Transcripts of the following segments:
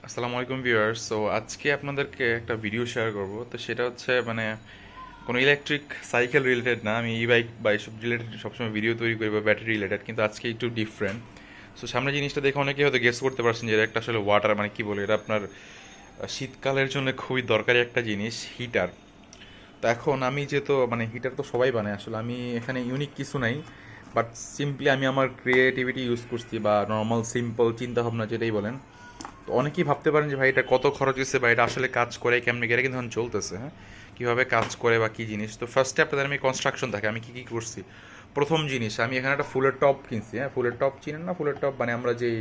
আসসালামু আলাইকুম viewers. So আজকে আপনাদেরকে একটা ভিডিও শেয়ার করব। তো সেটা হচ্ছে কোনো ইলেকট্রিক সাইকেল রিলেটেড না। আমি ই বাইক বা এসব রিলেটেড সবসময় ভিডিও তৈরি করি বা ব্যাটারি রিলেটেড, কিন্তু আজকে একটু ডিফারেন্ট। সো সামনে জিনিসটা দেখে অনেকেই হয়তো গেস করতে পারছেন যে এটা একটা আসলে ওয়াটার, কি বলে এটা, আপনার শীতকালের জন্য খুবই দরকারি একটা জিনিস, হিটার। তো এখন আমি যেহেতু হিটার তো সবাই বানায়, আসলে আমি এখানে ইউনিক কিছু নাই, বাট সিম্পলি আমি আমার ক্রিয়েটিভিটি ইউজ করছি বা নর্মাল সিম্পল চিন্তা ভাবনা যেটাই বলেন। তো অনেকেই ভাবতে পারেন যে ভাই এটা কত খরচ হয়েছে বা এটা আসলে কাজ করে কেমনি করে, কিন্তু এখন চলতেছে। হ্যাঁ, কীভাবে কাজ করে বা কী জিনিস। তো ফার্স্টে আপনাদের আমি কনস্ট্রাকশন থাকে আমি কী কী করছি। প্রথম জিনিস, আমি এখানে একটা ফুলের টপ কিনছি। হ্যাঁ, ফুলের টপ চিনেন না? ফুলের টপ আমরা যেই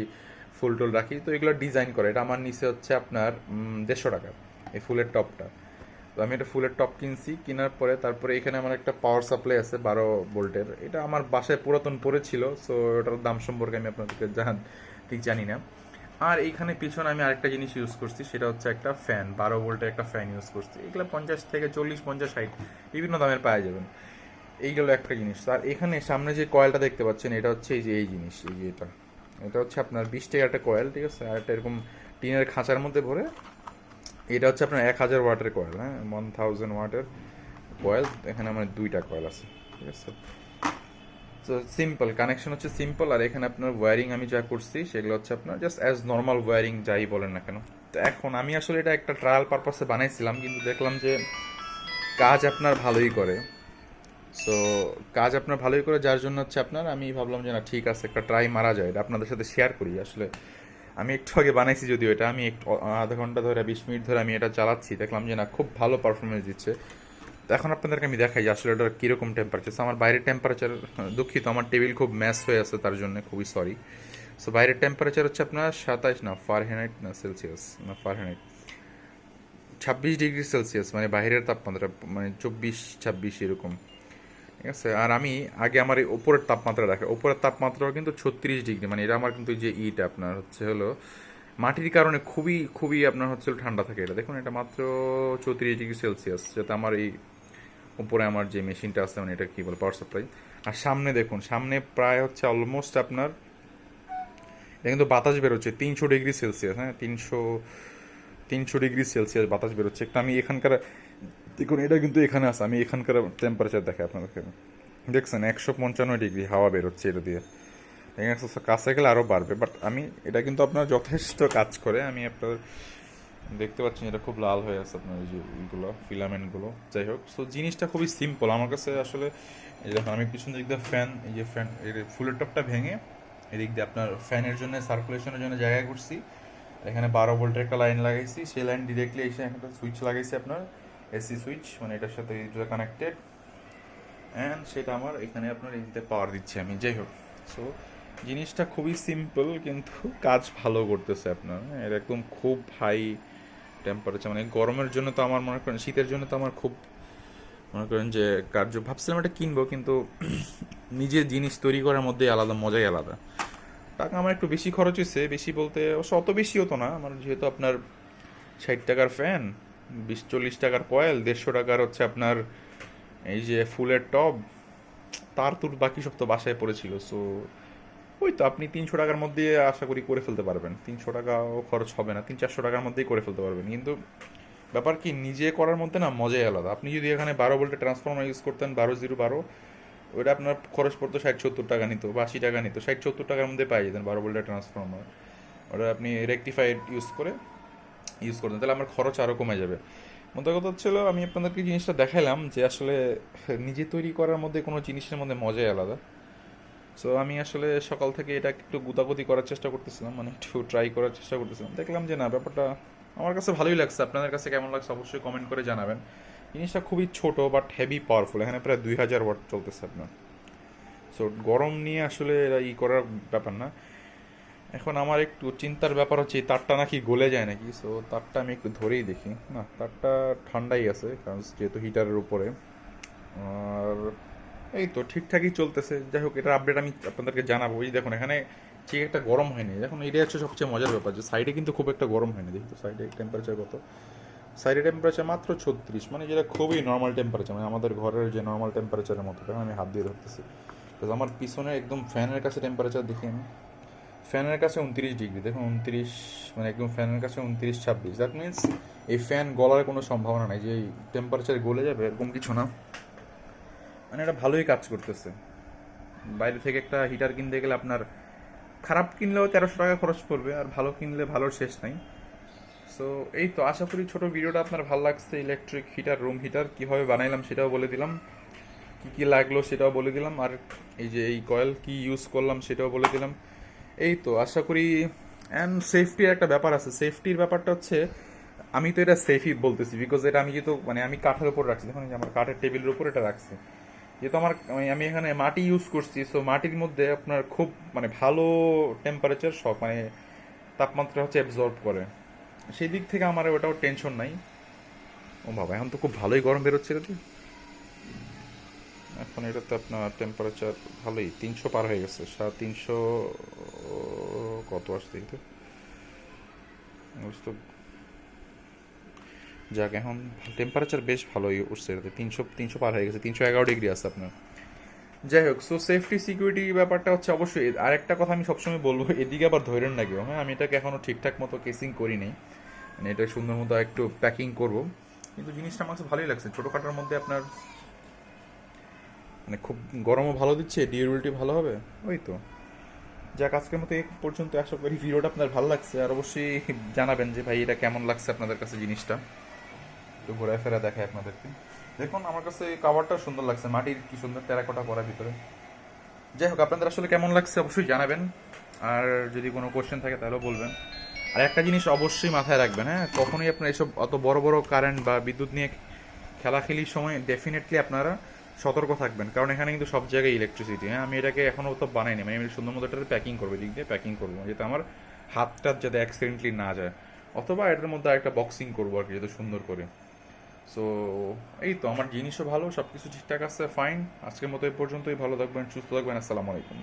ফুল টুল রাখি, তো এগুলো ডিজাইন করে এটা আমার নিচে হচ্ছে আপনার 150 টাকা এই ফুলের টপটা। তো আমি একটা ফুলের টপ কিনছি, কেনার পরে তারপরে এখানে আমার একটা পাওয়ার সাপ্লাই আছে 12 ভোল্টের। এটা আমার বাসায় পুরাতন পড়েছিল, সো ওটার দাম সম্পর্কে আমি আপনাদেরকে ঠিক জানি না। আর এইখানে পিছনে আমি আরেকটা জিনিস ইউজ করছি, সেটা হচ্ছে একটা ফ্যান, 12 ভোল্টের একটা ফ্যান ইউজ করছি। এগুলো 50 থেকে 40, 50, 60 বিভিন্ন দামের পাওয়া যাবেন। এইগুলো একটা জিনিস। আর এখানে সামনে যে কয়েলটা দেখতে পাচ্ছেন, এটা হচ্ছে এই জিনিস, এই যে এটা এটা হচ্ছে আপনার 20 টাকা একটা কয়েল, ঠিক আছে। আর একটা এরকম টিনের খাঁচার মধ্যে ভরে, এটা হচ্ছে আপনার 1000 ওয়াটের কয়েল। হ্যাঁ, 1000 ওয়াটের কয়েল। এখানে আমার 2টা কয়েল আছে, ঠিক আছে। তো সিম্পল কানেকশন হচ্ছে সিম্পল। আর এখানে আপনার ওয়্যারিং আমি যা করছি সেগুলো হচ্ছে আপনার জাস্ট অ্যাজ নর্মাল ওয়্যারিং, যাই বলেন না কেন। তো এখন আমি আসলে এটা একটা ট্রায়াল পারপাসে বানাইছিলাম, কিন্তু দেখলাম যে কাজ আপনার ভালোই করে। সো কাজ আপনার ভালোই করে, যার জন্য হচ্ছে আপনার আমি ভাবলাম যে না, ঠিক আছে, একটা ট্রাই মারা যায়, এটা আপনাদের সাথে শেয়ার করি। আসলে আমি একটু আগে বানাইছি যদিও এটা, আমি একটু আধা ঘন্টা ধরে 20 মিনিট ধরে আমি এটা চালাচ্ছি, দেখলাম যে না, খুব ভালো পারফরমেন্স দিচ্ছে। তো এখন আপনাদেরকে আমি দেখাই যে আসলে ওটার কীরকম টেম্পারেচার। আমার বাইরের টেম্পারেচার, দুঃখিত আমার টেবিল খুব ম্যাচ হয়ে আছে, তার জন্য খুবই সরি। সো বাইরের টেম্পারেচার হচ্ছে আপনার 27, না ফারেনহাইট, না সেলসিয়াস, না ফারেনহাইট, 26 ডিগ্রি সেলসিয়াস, বাইরের তাপমাত্রা 24, 26 এরকম, ঠিক আছে। আর আমি আগে আমার এই ওপরের তাপমাত্রা রাখি, ওপরের তাপমাত্রাও কিন্তু 36 ডিগ্রি, এটা আমার কিন্তু যে ইটা আপনার হচ্ছে হলো মাটির কারণে খুবই খুবই আপনার হচ্ছে ঠান্ডা থাকে। এটা দেখুন, এটা মাত্র 34 ডিগ্রি সেলসিয়াস, যাতে আমার এই উপরে আমার যে মেশিনটা আছে, এটা কি বলে, পাওয়ার সাপ্লাই। আর সামনে দেখুন, সামনে প্রায় হচ্ছে অলমোস্ট আপনার, এটা কিন্তু বাতাস বেরোচ্ছে 300 ডিগ্রি সেলসিয়াস। হ্যাঁ, 300 ডিগ্রি সেলসিয়াস বাতাস বেরোচ্ছে। একটা আমি এখানকার, দেখুন এটা কিন্তু এখানে আছে, আমি এখানকার টেম্পারেচার দেখে আপনাদেরকে, দেখছেন 155 ডিগ্রি হাওয়া বেরোচ্ছে এটা দিয়ে। ঠিক আছে, কাছে গেলে আরও বাড়বে, বাট আমি এটা কিন্তু আপনার যথেষ্ট কাজ করে। আমি আপনার দেখতে পাচ্ছেন এটা খুব লাল হয়ে আছে আপনার এই যে এইগুলো ফিলামেন্টগুলো। যাই হোক, সো জিনিসটা খুবই সিম্পল আমার কাছে আসলে। এই দেখুন, আমি পিছন দিক দিয়ে ফ্যান, এই যে ফ্যান, এই ফুলের টপটা ভেঙে এদিক দিয়ে আপনার ফ্যানের জন্য, সার্কুলেশনের জন্য জায়গা করছি। এখানে 12 ভোল্টের একটা লাইন লাগাইছি, সেই লাইন ডিরেক্টলি এসে একটা সুইচ লাগাইছি আপনার, এসি সুইচ, এটার সাথে কানেক্টেড। অ্যান্ড সেটা আমার এখানে আপনার এতে পাওয়ার দিচ্ছি আমি। যাই হোক, সো জিনিসটা খুবই সিম্পল, কিন্তু কাজ ভালো করতেছে আপনার। এটা একদম খুব হাই টেম্পারেচার, গরমের জন্য তো আমার মনে করেন, শীতের জন্য তো আমার খুব মনে করেন যে কার্য, ভাবছিলাম এটা কিনবো, কিন্তু নিজের জিনিস তৈরি করার মধ্যে আলাদা মজাই আলাদা। টাকা আমার একটু বেশি খরচ হয়েছে, বেশি বলতে অবশ্য অত বেশিও তো না। আমার যেহেতু আপনার 60 টাকার ফ্যান, 20-40 টাকার কয়েল, 150 টাকার হচ্ছে আপনার এই যে ফুলের টব, তার তোর বাকি সব তো বাসায় পড়েছিল। সো ওই তো আপনি 300 টাকার মধ্যে আশা করি করে ফেলতে পারবেন। 300 টাকাও খরচ হবে না, 300-400 টাকার মধ্যেই করে ফেলতে পারবেন। কিন্তু ব্যাপার কি, নিজে করার মধ্যে না মজাই আলাদা। আপনি যদি এখানে 12 ভোল্টের ট্রান্সফর্মার ইউজ করতেন, 12-0-12, ওইটা আপনার খরচ পড়তো 60-70 টাকা নিত বা 80 টাকা নিত, 60-70 টাকার মধ্যে পাই যেতেন 12 ভোল্টের ট্রান্সফর্মার। ওটা আপনি রেকটিফাইড ইউজ করতেন, তাহলে আমার খরচ আরও কমে যাবে। মোদ্দা কথা হচ্ছিল, আমি আপনাদেরকে জিনিসটা দেখাইলাম যে আসলে নিজে তৈরি করার মধ্যে কোনো জিনিসের মধ্যে মজাই আলাদা। সো আমি আসলে সকাল থেকে এটা একটু গুতাগুতি করার চেষ্টা করতেছিলাম, একটু ট্রাই করার চেষ্টা করতেছিলাম। দেখলাম যে না, ব্যাপারটা আমার কাছে ভালোই লাগছে। আপনাদের কাছে কেমন লাগছে অবশ্যই কমেন্ট করে জানাবেন। জিনিসটা খুবই ছোট বাট হেভি পাওয়ারফুল। এখানে প্রায় 2000 ওয়াট চলতেছে আপনার। সো গরম নিয়ে আসলে এরা করার ব্যাপার না। এখন আমার একটু চিন্তার ব্যাপার হচ্ছে এই তারটা নাকি গলে যায় নাকি। সো তারটা আমি একটু ধরেই দেখি, না তারটা ঠান্ডাই আছে, কারণ যেহেতু হিটারের উপরে। আর এই তো ঠিকঠাকই চলতেছে। যাই হোক, এটার আপডেট আমি আপনাদেরকে জানাবো। এই দেখুন, এখানে ঠিক একটা গরম হয়নি। দেখুন, এটাই হচ্ছে সবচেয়ে মজার ব্যাপার, যে সাইডে কিন্তু খুব একটা গরম হয়নি। দেখি তো সাইডে টেম্পারেচার কত। সাইডে টেম্পারেচার মাত্র 36, যেটা খুবই নর্মাল টেম্পারেচার, আমাদের ঘরের যে নর্মাল টেম্পারেচারের মতো। এখন আমি হাত দিয়ে ধরতেছি, আমার পিছনে একদম ফ্যানের কাছে টেম্পারেচার দেখি আমি ফ্যানের কাছে 29 ডিগ্রি, দেখুন 29, মানে একদম ফ্যানের কাছে 29-26, দ্যাট মিনস এই ফ্যান গলার কোনো সম্ভাবনা নাই যে এই টেম্পারেচার গলে যাবে, এরকম কিছু না। মানে এটা ভালোই কাজ করতেছে। বাইরে থেকে একটা হিটার কিনতে গেলে আপনার খারাপ কিনলেও 1300 টাকা খরচ পড়বে, আর ভালো কিনলে ভালোর শেষ নাই। সো এই তো, আশা করি ছোট ভিডিওটা আপনার ভালো লাগছে। ইলেকট্রিক হিটার, রুম হিটার কীভাবে বানাইলাম সেটাও বলে দিলাম, কী কী লাগলো সেটাও বলে দিলাম, আর এই যে এই কয়েল কি ইউজ করলাম সেটাও বলে দিলাম। এই তো আশা করি। অ্যান্ড সেফটির একটা ব্যাপার আছে, সেফটির ব্যাপারটা হচ্ছে, আমি তো এটা সেফই বলতেছি বিকজ এটা আমি যেহেতু মানে আমি কাঠের উপর রাখছি, দেখুন এই যে আমার কাঠের টেবিলের উপর এটা রাখছি, যেহেতু আমার আমি এখানে মাটি ইউজ করছি, সো মাটির মধ্যে আপনার খুব মানে ভালো টেম্পারেচার সব মানে তাপমাত্রা হচ্ছে অ্যাবজর্ব করে, সেই দিক থেকে আমার ওটাও টেনশন নাই। ও বাবা, এখন তো খুব ভালোই গরম বেরোচ্ছে এটাতে। এখন এটাতে আপনার টেম্পারেচার ভালোই 300 পার হয়ে গেছে, 350, কত আসছে কিন্তু বুঝতে। যাক, এখন টেম্পারেচার বেশ ভালোই উঠছে এটাতে, 300 পার হয়ে গেছে, 311 ডিগ্রি আছে আপনার। যাই হোক, সো সেফটি সিকিউরিটি ব্যাপারটা হচ্ছে অবশ্যই। আরেকটা কথা আমি সবসময় বলবো, এদিকে আবার ধরেন না কেউ, হ্যাঁ আমি এটাকে এখনও ঠিকঠাক মতো কেসিং করিনি, মানে এটা সুন্দর মতো একটু প্যাকিং করব, কিন্তু জিনিসটা আমার কাছে ভালোই লাগছে। ছোটোখাটোর মধ্যে আপনার মানে খুব গরমও ভালো দিচ্ছে, ডিউরেবিলিটি ভালো হবে, ওই তো। যাক, আজকের মতো এই পর্যন্ত। আশা করি ভিডিওটা আপনার ভালো লাগছে, আর অবশ্যই জানাবেন যে ভাই এটা কেমন লাগছে আপনাদের কাছে জিনিসটা। একটু ঘোরায় ফেরা দেখায় আপনাদেরকে। দেখুন আমার কাছে কাভারটা সুন্দর লাগছে, মাটির কি সুন্দর টেরাকোটা করা ভিতরে। যাই হোক, আপনাদের আসলে কেমন লাগছে অবশ্যই জানাবেন, আর যদি কোনো কোশ্চেন থাকে তাহলেও বলবেন। আর একটা জিনিস অবশ্যই মাথায় রাখবেন, হ্যাঁ কখনোই আপনার এসব অত বড় বড় কারেন্ট বা বিদ্যুৎ নিয়ে খেলাখেলির সময় ডেফিনেটলি আপনারা সতর্ক থাকবেন, কারণ এখানে কিন্তু সব জায়গায় ইলেকট্রিসিটি। হ্যাঁ আমি এটাকে এখনও তো বানাইনি, মানে আমি সুন্দর মতো এটাতে প্যাকিং করবো, দিক দিয়ে প্যাকিং করবো যাতে আমার হাতটা যাতে অ্যাক্সিডেন্টলি না যায়, অথবা এটার মধ্যে একটা বক্সিং করবো আর কি, যাতে সুন্দর করে। সো এই তো, আমার জিনিসও ভালো, সব কিছু ঠিকঠাক আছে, ফাইন। আজকের মতো এই পর্যন্তই, ভালো থাকবেন, সুস্থ থাকবেন, আসসালামু আলাইকুম।